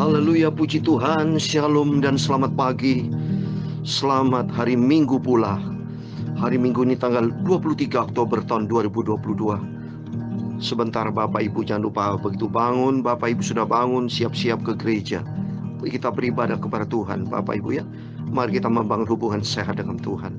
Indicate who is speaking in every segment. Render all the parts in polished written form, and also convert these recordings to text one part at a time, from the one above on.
Speaker 1: Haleluya, puji Tuhan, shalom dan selamat pagi. Selamat hari Minggu pula. Hari Minggu ini tanggal 23 Oktober tahun 2022. Sebentar Bapak Ibu jangan lupa, begitu bangun, Bapak Ibu sudah bangun, siap-siap ke gereja. Kita beribadah kepada Tuhan, Bapak Ibu ya. Mari kita membangun hubungan sehat dengan Tuhan.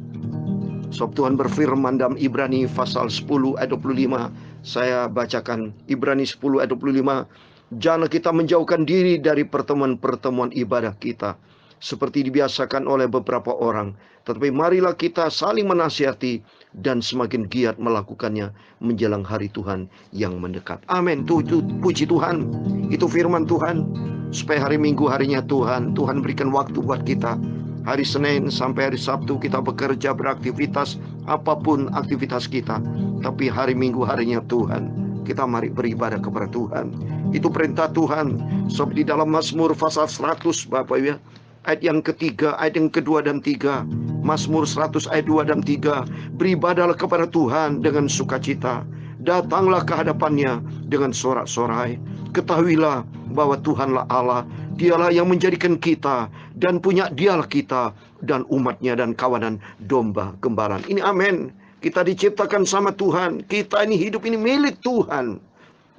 Speaker 1: Sebab Tuhan berfirman dalam Ibrani pasal 10 ayat 25. Saya bacakan Ibrani 10 ayat 25. Janganlah kita menjauhkan diri dari pertemuan-pertemuan ibadah kita, seperti dibiasakan oleh beberapa orang. Tetapi marilah kita saling menasihati dan semakin giat melakukannya menjelang hari Tuhan yang mendekat. Amin. Puji Tuhan. Itu firman Tuhan. Supaya hari Minggu harinya Tuhan berikan waktu buat kita. Hari Senin sampai hari Sabtu kita bekerja, beraktivitas, apapun aktivitas kita. Tapi hari Minggu harinya Tuhan, kita mari beribadah kepada Tuhan. Itu perintah Tuhan. Sebab di dalam Mazmur pasal 100 Bapak ya, ayat yang ketiga, ayat yang kedua dan tiga. Mazmur 100 ayat 2 dan 3. Beribadahlah kepada Tuhan dengan sukacita. Datanglah ke hadapannya dengan sorak-sorai. Ketahuilah bahwa Tuhanlah Allah. Dialah yang menjadikan kita, dan punya dialah kita dan umatnya dan kawanan domba gembalaan. Ini amin. Kita diciptakan sama Tuhan. Kita ini hidup ini milik Tuhan.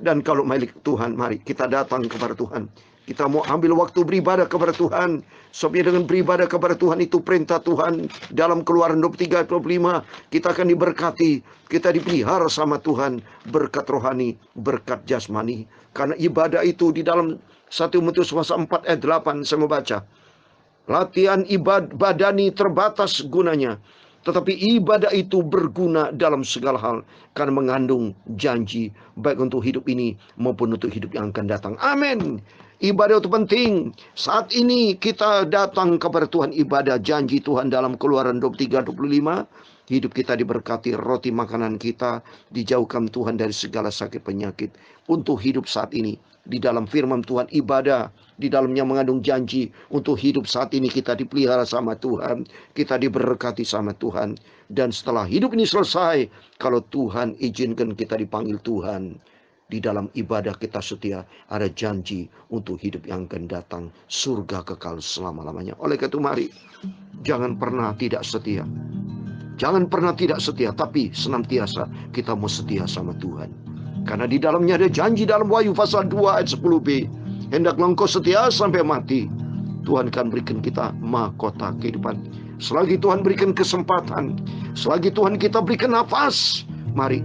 Speaker 1: Dan kalau milik Tuhan, mari kita datang kepada Tuhan. Kita mau ambil waktu beribadah kepada Tuhan. Sebab dengan beribadah kepada Tuhan itu perintah Tuhan. Dalam Keluaran 23 ayat 25, kita akan diberkati. Kita dipelihara sama Tuhan. Berkat rohani, berkat jasmani. Karena ibadah itu di dalam 1 Timotius pasal 4 ayat 8 saya membaca. Latihan badani terbatas gunanya, tetapi ibadah itu berguna dalam segala hal, karena mengandung janji baik untuk hidup ini maupun untuk hidup yang akan datang. Amin. Ibadah itu penting. Saat ini kita datang kepada Tuhan, ibadah janji Tuhan dalam Keluaran 23-25. Hidup kita diberkati, roti makanan kita dijauhkan Tuhan dari segala sakit penyakit. Untuk hidup saat ini, di dalam firman Tuhan ibadah, di dalamnya mengandung janji. Untuk hidup saat ini kita dipelihara sama Tuhan, kita diberkati sama Tuhan. Dan setelah hidup ini selesai, kalau Tuhan izinkan kita dipanggil Tuhan, di dalam ibadah kita setia, ada janji untuk hidup yang akan datang, surga kekal selama-lamanya. Oleh karena itu mari, jangan pernah tidak setia. Jangan pernah tidak setia, tapi senantiasa kita mau setia sama Tuhan. Karena di dalamnya ada janji dalam Wahyu pasal 2 ayat 10b. Hendaklah engkau setia sampai mati. Tuhan akan berikan kita mahkota kehidupan. Selagi Tuhan berikan kesempatan, selagi Tuhan kita berikan nafas, mari.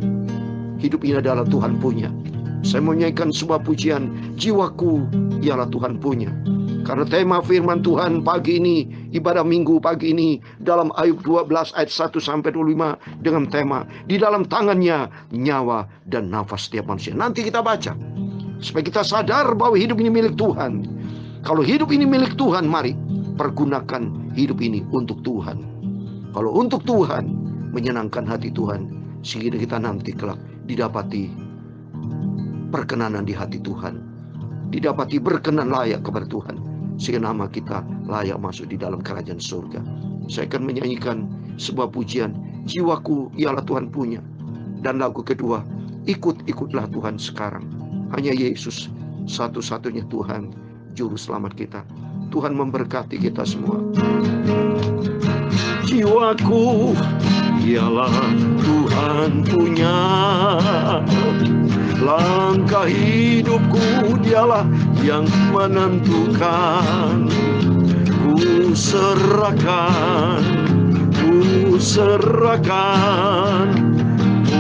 Speaker 1: Hidup ini adalah Tuhan punya. Saya mau nyanyikan sebuah pujian, jiwaku ialah Tuhan punya. Karena tema firman Tuhan pagi ini, ibadah minggu pagi ini, dalam Ayub 12 ayat 1 sampai 25 dengan tema, di dalam tangannya nyawa dan nafas setiap manusia. Nanti kita baca, supaya kita sadar bahwa hidup ini milik Tuhan. Kalau hidup ini milik Tuhan, mari pergunakan hidup ini untuk Tuhan. Kalau untuk Tuhan, menyenangkan hati Tuhan, sehingga kita nanti kelak didapati perkenanan di hati Tuhan, didapati berkenan layak kepada Tuhan, sehingga nama kita layak masuk di dalam kerajaan surga. Saya akan menyanyikan sebuah pujian, jiwaku ialah Tuhan punya. Dan lagu kedua, ikut-ikutlah Tuhan sekarang. Hanya Yesus satu-satunya Tuhan, juru selamat kita. Tuhan memberkati kita semua. Jiwaku ialah Tuhan punya. Langkah hidupku dialah yang menentukan. Ku serahkan,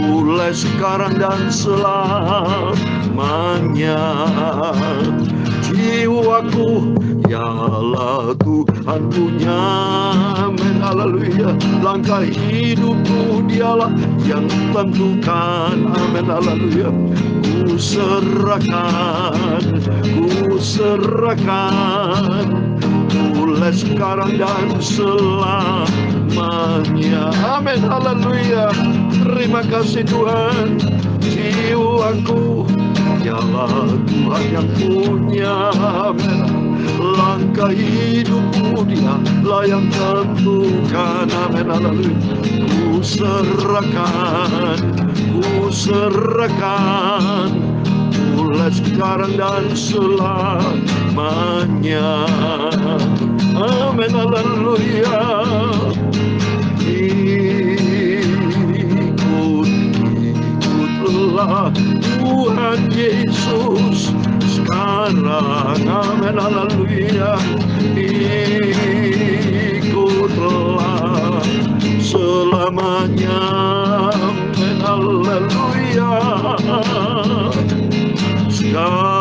Speaker 1: mulai sekarang dan selamanya. Jiwaku ialah Tuhan punya. Amin, haleluya. Langkah hidupku dialah yang tentukan. Amin, haleluya. Ku serahkan, mulai sekarang dan selamanya. Amin, haleluya. Terima kasih Tuhan. Jiwaku ialah Tuhan yang punya. Amin. Langkah hidupku dialah yang tentukan. Amin, haleluya. Ku serahkan, mulai sekarang dan selamanya. Amin, haleluya. Ikutlah Tuhan Yesus sekarang. Amin, haleluya. Ikutlah selamanya. Amin, haleluya. Segala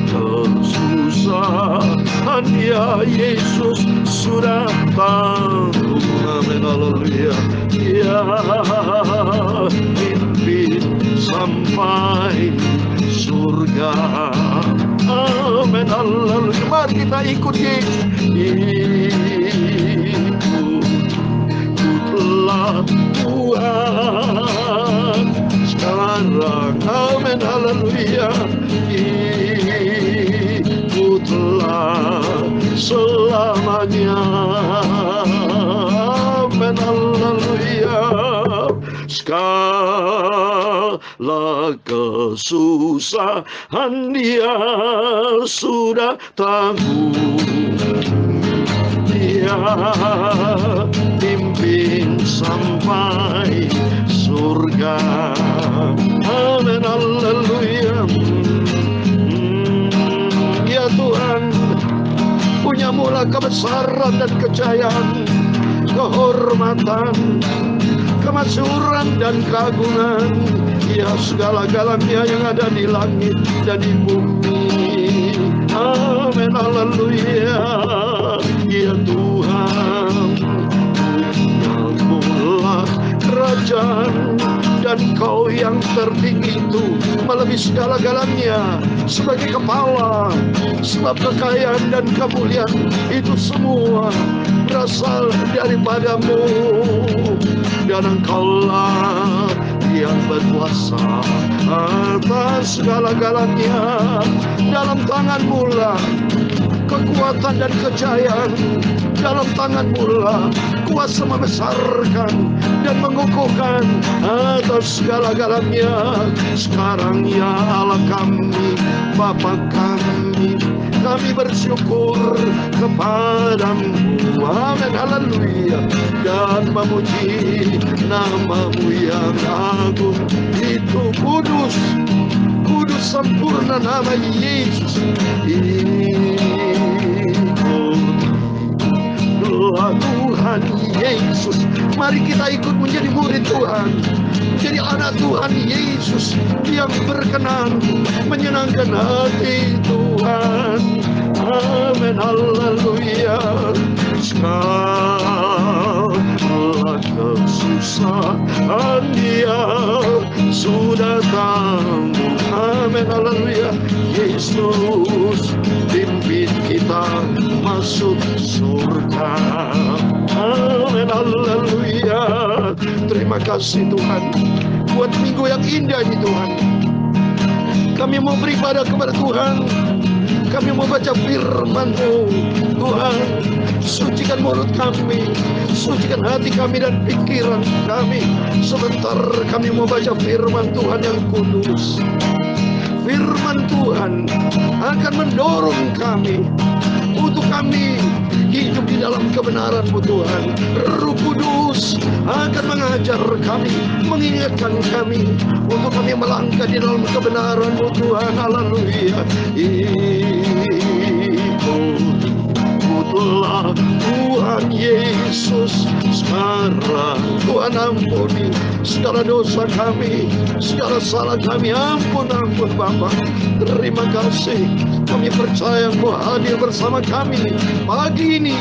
Speaker 1: kesusahan ya Yesus sudah tanggung. Amin, haleluya. Ya, pimpin sampai surga. Amin, haleluya. Mari kita ikut Yesus. Ikutlah Tuhan sekarang. Amin, haleluya. Ikutlah selamanya. Amin, haleluya. Segala kesusahan Dia sudah tanggung. Dia pimpin sampai surga. Amin, haleluya. Ya Tuhan, punya mula kebesaran dan kejayaan, kehormatan, kemasyhuran dan keagungan. Ya, segala-galanya yang ada di langit dan di bumi. Amin, haleluya. Ya Tuhan, punya mula kerajaan, dan Kau yang tertinggi itu melebihi segala-galanya sebagai kepala. Sebab kekayaan dan kemuliaan itu semua berasal daripada-Mu, dan Engkau-lah yang berkuasa atas segala-galanya. Dalam tangan-Mu lah kekuatan dan kejayaan, dalam tangan-Mu lah kuasa membesarkan dan mengukuhkan atas segala-galanya. Sekarang ya Allah kami, Bapa kami bersyukur kepadamu. Amin, haleluya. Dan memuji nama-Mu yang agung. Itu kudus, kudus sempurna nama Yesus. Ikutlah Tuhan Yesus. Mari kita ikut menjadi murid Tuhan, menjadi anak Tuhan Yesus yang berkenan menyenangkan hati Tuhan. Amin, haleluya. Segala kesusahan Dia sudah tanggung. Amin, haleluya. Yesus pimpin kita masuk surga. Amin, haleluya. Terima kasih Tuhan buat minggu yang indah ini Tuhan. Kami mau beribadah kepada Tuhan, kami mau baca firman-Mu Tuhan. Sucikan mulut kami, sucikan hati kami dan pikiran kami. Sebentar kami mau baca firman Tuhan yang kudus. Firman Tuhan akan mendorong kami untuk kami hidup di dalam kebenaran-Mu Tuhan. Roh Kudus akan mengajar kami, mengingatkan kami untuk kami melangkah di dalam kebenaran-Mu Tuhan. Haleluya. Ikutlah Tuhan Yesus sekarang. Tuhan ampuni segala dosa kami, segala salah kami. Ampun Bapa. Terima kasih. Kami percaya Engkau hadir bersama kami pagi ini.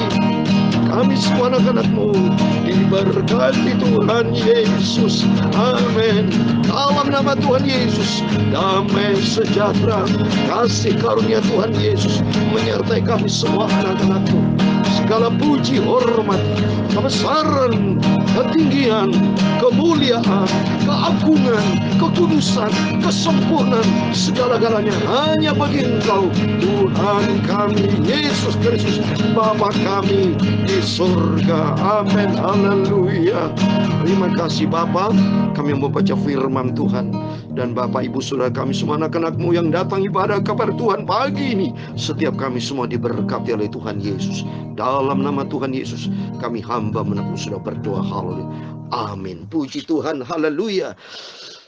Speaker 1: Kami semua anak-anak-Mu diberkati Tuhan Yesus. Amin. Dalam nama Tuhan Yesus, damai sejahtera, kasih karunia Tuhan Yesus menyertai kami semua anak-anak-Mu. Segala puji, hormat, kebesaran, ketinggian, kemuliaan, keagungan, kekudusan, kesempurnaan, segala-galanya hanya bagi Engkau, Tuhan kami Yesus Kristus, Bapa kami di surga. Amin, haleluya. Terima kasih Bapa. Kami membaca firman Tuhan Dan Bapak Ibu Saudara kami semua anak-anak-Mu yang datang ibadah kepada Tuhan pagi ini, setiap kami semua diberkati oleh Tuhan Yesus. Dalam nama Tuhan Yesus kami hamba menampung sudah berdoa. Haleluya. Amin. Puji Tuhan. Haleluya.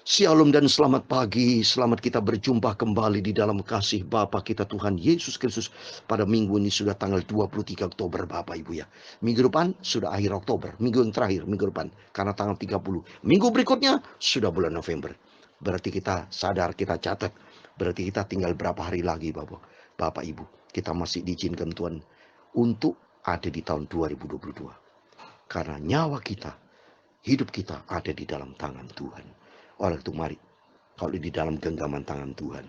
Speaker 1: Shalom dan selamat pagi. Selamat kita berjumpa kembali di dalam kasih Bapa kita Tuhan Yesus Kristus. Pada minggu ini sudah tanggal 23 Oktober Bapak Ibu ya. Minggu depan sudah akhir Oktober. Minggu yang terakhir minggu depan. Karena tanggal 30. Minggu berikutnya sudah bulan November. Berarti kita sadar, kita catat. Berarti kita tinggal berapa hari lagi Bapak Ibu. Kita masih diizinkan Tuhan untuk ada di tahun 2022. Karena nyawa kita, hidup kita ada di dalam tangan Tuhan. Oleh itu mari, kalau di dalam genggaman tangan Tuhan,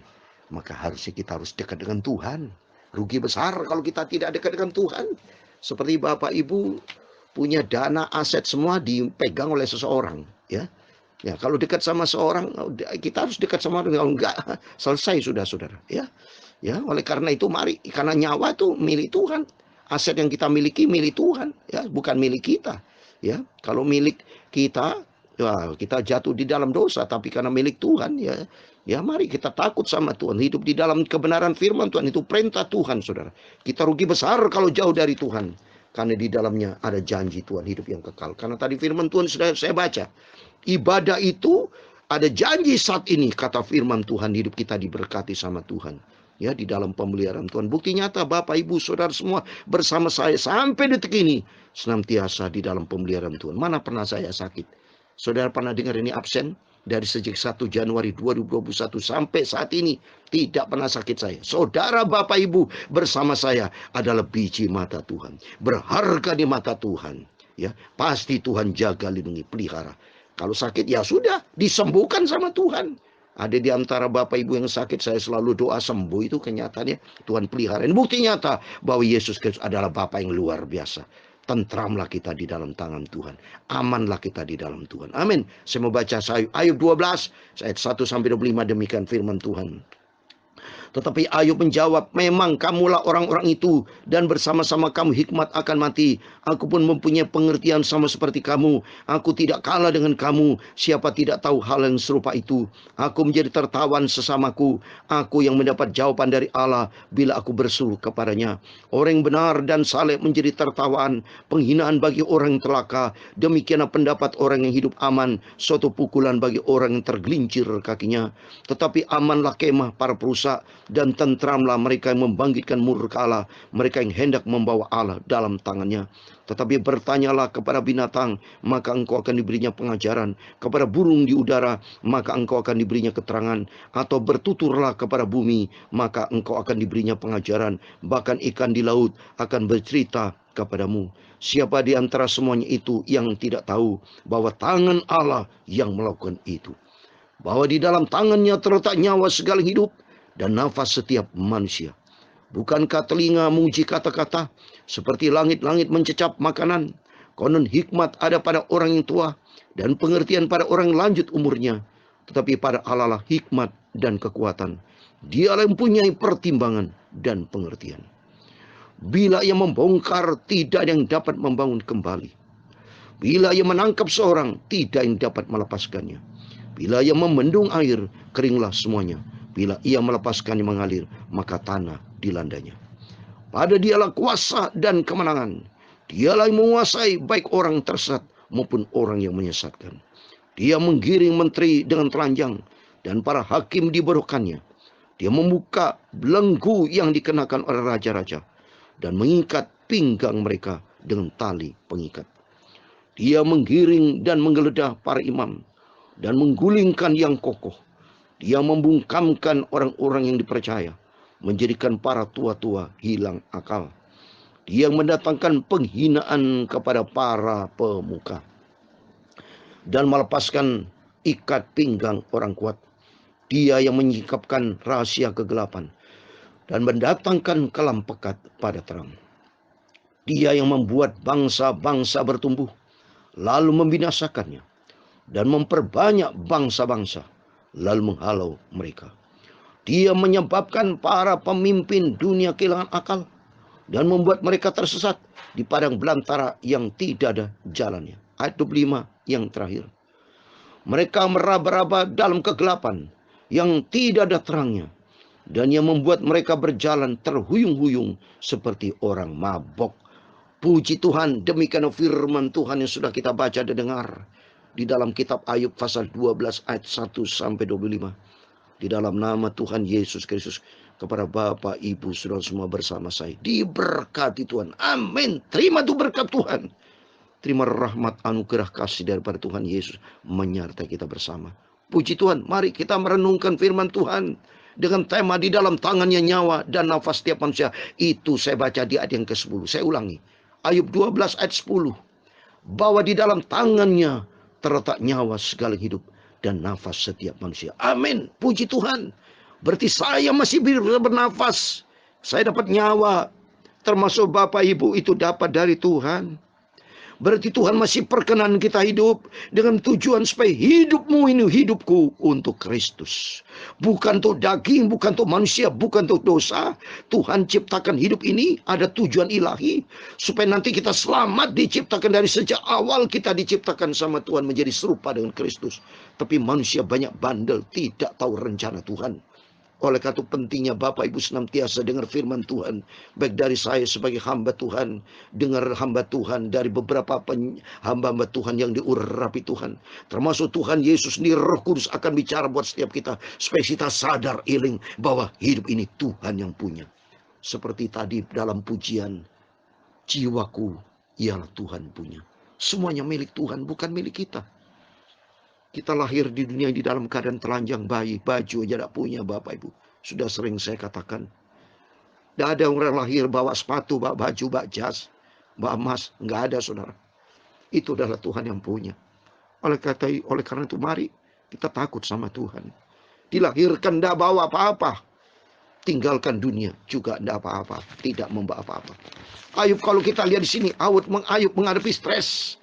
Speaker 1: maka harusnya kita harus dekat dengan Tuhan. Rugi besar kalau kita tidak dekat dengan Tuhan. Seperti Bapak Ibu punya dana aset semua dipegang oleh seseorang, ya. Ya, kalau dekat sama seorang, kita harus dekat sama orang. Kalau enggak, selesai sudah saudara. Ya, ya. Oleh karena itu mari, karena nyawa itu milik Tuhan. Aset yang kita miliki milik Tuhan, ya, bukan milik kita. Ya, kalau milik kita, ya, kita jatuh di dalam dosa. Tapi karena milik Tuhan, ya, ya mari kita takut sama Tuhan. Hidup di dalam kebenaran firman Tuhan, itu perintah Tuhan, saudara. Kita rugi besar kalau jauh dari Tuhan. Karena di dalamnya ada janji Tuhan hidup yang kekal. Karena tadi firman Tuhan sudah saya baca. Ibadah itu ada janji saat ini, kata firman Tuhan, hidup kita diberkati sama Tuhan. Ya, di dalam pemeliharaan Tuhan. Bukti nyata Bapak Ibu Saudara semua bersama saya sampai detik ini senantiasa di dalam pemeliharaan Tuhan. Mana pernah saya sakit? Saudara pernah dengar ini absen? Dari sejak 1 Januari 2021 sampai saat ini tidak pernah sakit saya. Saudara Bapak Ibu bersama saya adalah biji mata Tuhan. Berharga di mata Tuhan. Ya, pasti Tuhan jaga, lindungi, pelihara. Kalau sakit ya sudah, disembuhkan sama Tuhan. Ada di antara Bapak Ibu yang sakit, saya selalu doa sembuh, itu kenyataannya Tuhan pelihara. Ini bukti nyata bahwa Yesus Kristus adalah Bapa yang luar biasa. Tentramlah kita di dalam tangan Tuhan. Amanlah kita di dalam Tuhan. Amin. Saya mau baca Ayub 12 ayat 1-25, demikian firman Tuhan. Tetapi Ayub menjawab, memang kamulah orang-orang itu, dan bersama-sama kamu hikmat akan mati. Aku pun mempunyai pengertian sama seperti kamu. Aku tidak kalah dengan kamu. Siapa tidak tahu hal yang serupa itu? Aku menjadi tertawan sesamaku. Aku yang mendapat jawaban dari Allah bila aku berseru kepadanya. Orang yang benar dan saleh menjadi tertawaan, penghinaan bagi orang yang celaka. Demikianlah pendapat orang yang hidup aman, suatu pukulan bagi orang yang tergelincir kakinya. Tetapi amanlah kemah para perusak, dan tentramlah mereka yang membangkitkan murka Allah, mereka yang hendak membawa Allah dalam tangannya. Tetapi bertanyalah kepada binatang, maka engkau akan diberinya pengajaran. Kepada burung di udara, maka engkau akan diberinya keterangan. Atau bertuturlah kepada bumi, maka engkau akan diberinya pengajaran. Bahkan ikan di laut akan bercerita kepadamu. Siapa di antara semuanya itu yang tidak tahu bahwa tangan Allah yang melakukan itu? Bahwa di dalam tangannya terletak nyawa segala hidup dan nafas setiap manusia. Bukankah telinga menguji kata-kata, seperti langit-langit mencecap makanan? Konon hikmat ada pada orang yang tua, dan pengertian pada orang yang lanjut umurnya. Tetapi pada Allah lah hikmat dan kekuatan. Dialah yang mempunyai pertimbangan dan pengertian. Bila ia membongkar, tidak ada yang dapat membangun kembali. Bila ia menangkap seorang, tidak yang dapat melepaskannya. Bila ia memendung air, keringlah semuanya. Bila ia melepaskannya mengalir, maka tanah dilandanya. Pada dialah kuasa dan kemenangan. Dialah yang menguasai baik orang tersesat maupun orang yang menyesatkan. Dia menggiring menteri dengan telanjang, dan para hakim dibodohkannya. Dia membuka belenggu yang dikenakan oleh raja-raja, dan mengikat pinggang mereka dengan tali pengikat. Dia menggiring dan menggeledah para imam, dan menggulingkan yang kokoh. Dia membungkamkan orang-orang yang dipercaya, menjadikan para tua-tua hilang akal. Dia mendatangkan penghinaan kepada para pemuka, dan melepaskan ikat pinggang orang kuat. Dia yang menyingkapkan rahasia kegelapan, dan mendatangkan kelam pekat pada terang. Dia yang membuat bangsa-bangsa bertumbuh, lalu membinasakannya, dan memperbanyak bangsa-bangsa, lalu menghalau mereka. Dia menyebabkan para pemimpin dunia kehilangan akal, dan membuat mereka tersesat di padang belantara yang tidak ada jalannya. Ayat 25 yang terakhir. Mereka meraba-raba dalam kegelapan yang tidak ada terangnya, dan yang membuat mereka berjalan terhuyung-huyung seperti orang mabok. Puji Tuhan, demikian firman Tuhan yang sudah kita baca dan dengar di dalam kitab Ayub pasal 12 ayat 1 sampai 25. Di dalam nama Tuhan Yesus Kristus, kepada Bapak, Ibu, saudara semua bersama saya, diberkati Tuhan. Amin. Terima tuh berkat Tuhan. Terima rahmat anugerah kasih daripada Tuhan Yesus menyertai kita bersama. Puji Tuhan, mari kita merenungkan firman Tuhan dengan tema di dalam tangannya nyawa dan nafas setiap manusia. Itu saya baca di ayat yang ke-10. Saya ulangi. Ayub 12 ayat 10. Bahwa di dalam tangannya terletak nyawa segala hidup dan nafas setiap manusia. Amin. Puji Tuhan. Berarti saya masih bernafas. Saya dapat nyawa. Termasuk Bapak Ibu itu dapat dari Tuhan. Berarti Tuhan masih perkenan kita hidup dengan tujuan supaya hidupmu ini hidupku untuk Kristus. Bukan untuk daging, bukan untuk manusia, bukan untuk dosa. Tuhan ciptakan hidup ini ada tujuan ilahi. Supaya nanti kita selamat, diciptakan dari sejak awal kita diciptakan sama Tuhan menjadi serupa dengan Kristus. Tapi manusia banyak bandel, tidak tahu rencana Tuhan. Oleh karena itu pentingnya Bapak Ibu senantiasa dengar firman Tuhan. Baik dari saya sebagai hamba Tuhan. Dengar hamba Tuhan dari beberapa hamba-hamba Tuhan yang diurapi Tuhan. Termasuk Tuhan Yesus sendiri, Roh Kudus akan bicara buat setiap kita. Supaya kita sadar iling bahwa hidup ini Tuhan yang punya. Seperti tadi dalam pujian, jiwaku ialah Tuhan punya. Semuanya milik Tuhan, bukan milik kita. Kita lahir di dunia di dalam keadaan telanjang bayi, baju aja tidak punya Bapak Ibu. Sudah sering saya katakan. Tidak ada orang lahir bawa sepatu, bawa baju, bawa jas, bawa emas. Nggak ada saudara. Itu adalah Tuhan yang punya. Oleh karena itu mari kita takut sama Tuhan. Dilahirkan tidak bawa apa-apa. Tinggalkan dunia juga tidak apa-apa. Tidak membawa apa-apa. Ayub kalau kita lihat di sini, Ayub menghadapi stres.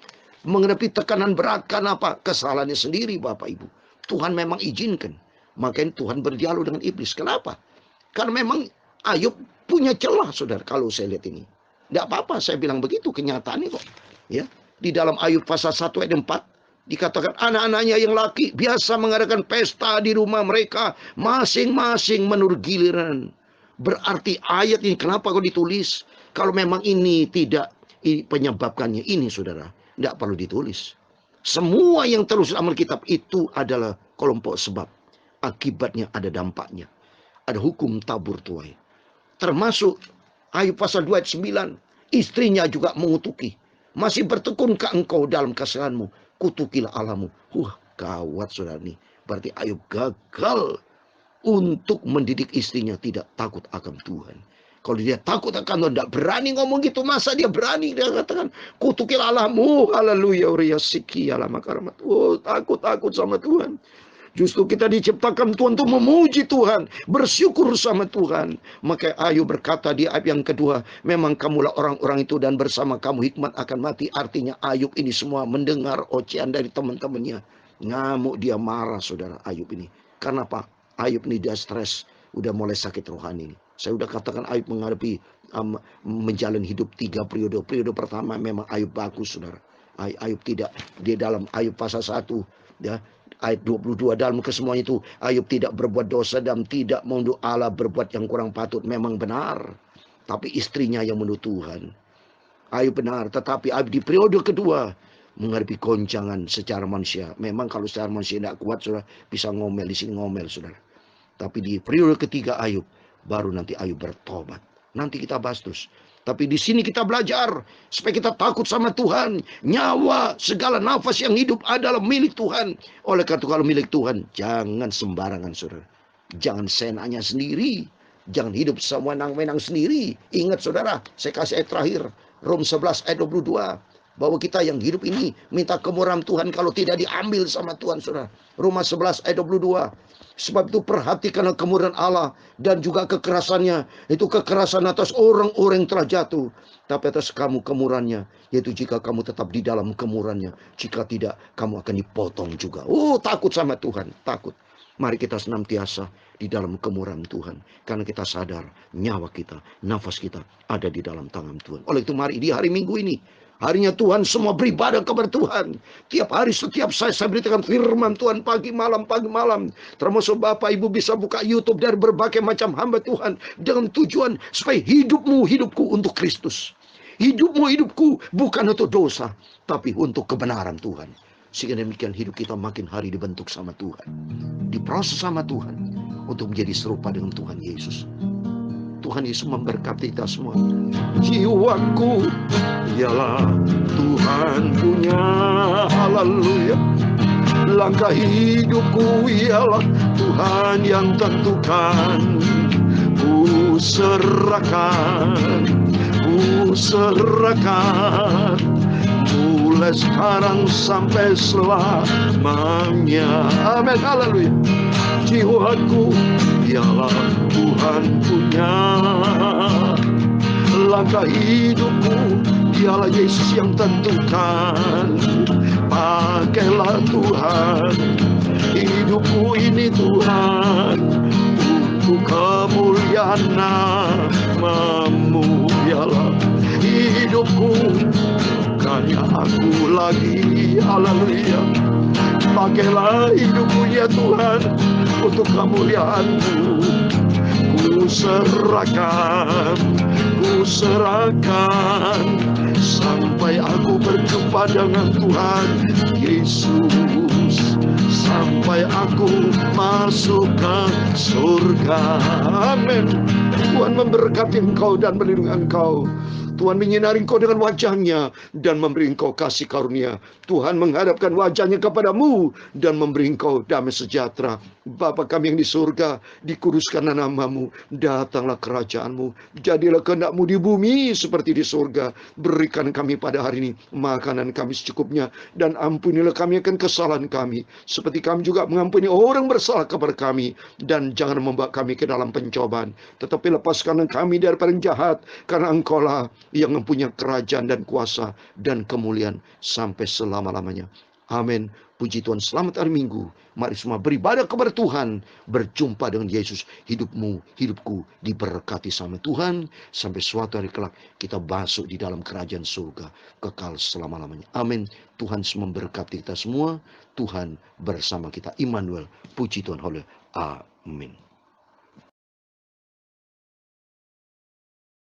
Speaker 1: Menghadapi tekanan berat karena apa? Kesalahannya sendiri Bapak Ibu. Tuhan memang izinkan. Makanya Tuhan berdialog dengan iblis. Kenapa? Karena memang Ayub punya celah saudara. Kalau saya lihat ini. Tidak apa-apa saya bilang begitu. Kenyataannya kok. Ya. Di dalam Ayub pasal 1 ayat 4. Dikatakan anak-anaknya yang laki biasa mengadakan pesta di rumah mereka. Masing-masing menurut giliran. Berarti ayat ini kenapa kok ditulis? Kalau memang ini tidak penyebabkannya ini saudara. Tidak perlu ditulis. Semua yang terus amal kitab itu adalah kelompok sebab. Akibatnya ada dampaknya. Ada hukum tabur tuai. Termasuk Ayub pasal 2 ayat 9. Istrinya juga mengutuki. Masih bertekunkah engkau dalam kesalahanmu? Kutukilah Allahmu. Gawat saudara ini. Berarti Ayub gagal untuk mendidik istrinya tidak takut akan Tuhan. Kalau dia takut akan Tuhan, tidak berani ngomong gitu. Masa dia berani? Dia katakan, kutukilah Allahmu. Haleluya. Takut sama Tuhan. Justru kita diciptakan Tuhan untuk memuji Tuhan. Bersyukur sama Tuhan. Maka Ayub berkata di ayat yang kedua. Memang kamulah orang-orang itu dan bersama kamu hikmat akan mati. Artinya Ayub ini semua mendengar ocehan dari teman-temannya. Ngamuk dia marah saudara Ayub ini. Karena apa? Ayub ini dia stres. Udah mulai sakit rohani ini. Saya udah katakan Ayub menghadapi menjalani hidup 3 periode. Periode pertama memang Ayub bagus saudara. Ayub tidak. Di dalam Ayub pasal 1 ya, ayat 22 dalam kesemuanya itu Ayub tidak berbuat dosa dan tidak menuduh Allah berbuat yang kurang patut. Memang benar. Tapi istrinya yang menuduh Tuhan. Ayub benar. Tetapi Ayub di periode kedua menghadapi goncangan secara manusia. Memang kalau secara manusia tidak kuat saudara, bisa ngomel di sini ngomel saudara. Tapi di periode ketiga Ayub baru nanti Ayub bertobat. Nanti kita bahas terus. Tapi di sini kita belajar supaya kita takut sama Tuhan. Nyawa, segala nafas yang hidup adalah milik Tuhan. Oleh karena itu kalau milik Tuhan, jangan sembarangan saudara. Jangan senanya sendiri. Jangan hidup sewenang-wenang sendiri. Ingat saudara, saya kasih ayat terakhir. Rom 11 ayat 22. Bahwa kita yang hidup ini minta kemurahan Tuhan kalau tidak diambil sama Tuhan saudara. Roma 11 ayat 22. Sebab itu perhatikanlah kemurahan Allah dan juga kekerasannya. Itu kekerasan atas orang-orang yang telah jatuh. Tapi atas kamu kemurahannya. Yaitu jika kamu tetap di dalam kemurahannya. Jika tidak kamu akan dipotong juga. Takut sama Tuhan. Takut. Mari kita senantiasa di dalam kemurahan Tuhan. Karena kita sadar nyawa kita, nafas kita ada di dalam tangan Tuhan. Oleh itu mari di hari Minggu ini. Harinya Tuhan semua beribadah kepada Tuhan. Tiap hari setiap saya beritakan firman Tuhan pagi malam. Termasuk Bapak Ibu bisa buka YouTube dari berbagai macam hamba Tuhan. Dengan tujuan supaya hidupku untuk Kristus. Hidupku bukan untuk dosa, tapi untuk kebenaran Tuhan. Sehingga demikian hidup kita makin hari dibentuk sama Tuhan. Diproses sama Tuhan. Untuk menjadi serupa dengan Tuhan Yesus. Tuhan Yesus memberkati kita semua. Jiwaku ialah Tuhan punya, haleluya. Langkah hidupku ialah Tuhan yang tentukan. Ku serahkan, mulai sekarang sampai selamanya. Amin, haleluya. Jiwaku ialah Tuhan punya. Langkah hidupku dialah Yesus yang tentukan. Pakailah Tuhan hidupku ini Tuhan, untuk kemuliaan nama-Mu. Dialah hidupku, bukannya aku lagi. Haleluya. Pakailah hidupku ya Tuhan, untuk kemuliaan-Mu. Ku serahkan, sampai aku berjumpa dengan Tuhan Yesus, sampai aku masuk ke surga. Amin. Tuhan memberkati engkau dan melindungi engkau. Tuhan menyinari engkau dengan wajahnya dan memberi engkau kasih karunia. Tuhan menghadapkan wajahnya kepadamu dan memberi engkau damai sejahtera. Bapa kami yang di surga, dikuduskanlah nama-Mu, datanglah kerajaan-Mu, jadilah kehendak-Mu di bumi seperti di surga. Berikan kami pada hari ini makanan kami secukupnya, dan ampunilah kami akan kesalahan kami, seperti kami juga mengampuni orang bersalah kepada kami. Dan jangan membawa kami ke dalam pencobaan, tetapi lepaskan kami daripada yang jahat, karena Engkau-lah yang mempunyai kerajaan dan kuasa dan kemuliaan sampai selama-lamanya. Amin. Puji Tuhan. Selamat hari Minggu. Mari semua beribadah kepada Tuhan, berjumpa dengan Yesus. Hidupku diberkati sama Tuhan, sampai suatu hari kelak kita masuk di dalam kerajaan surga kekal selama-lamanya. Amin. Tuhan memberkati kita semua. Tuhan bersama kita. Immanuel. Puji Tuhan. Amin.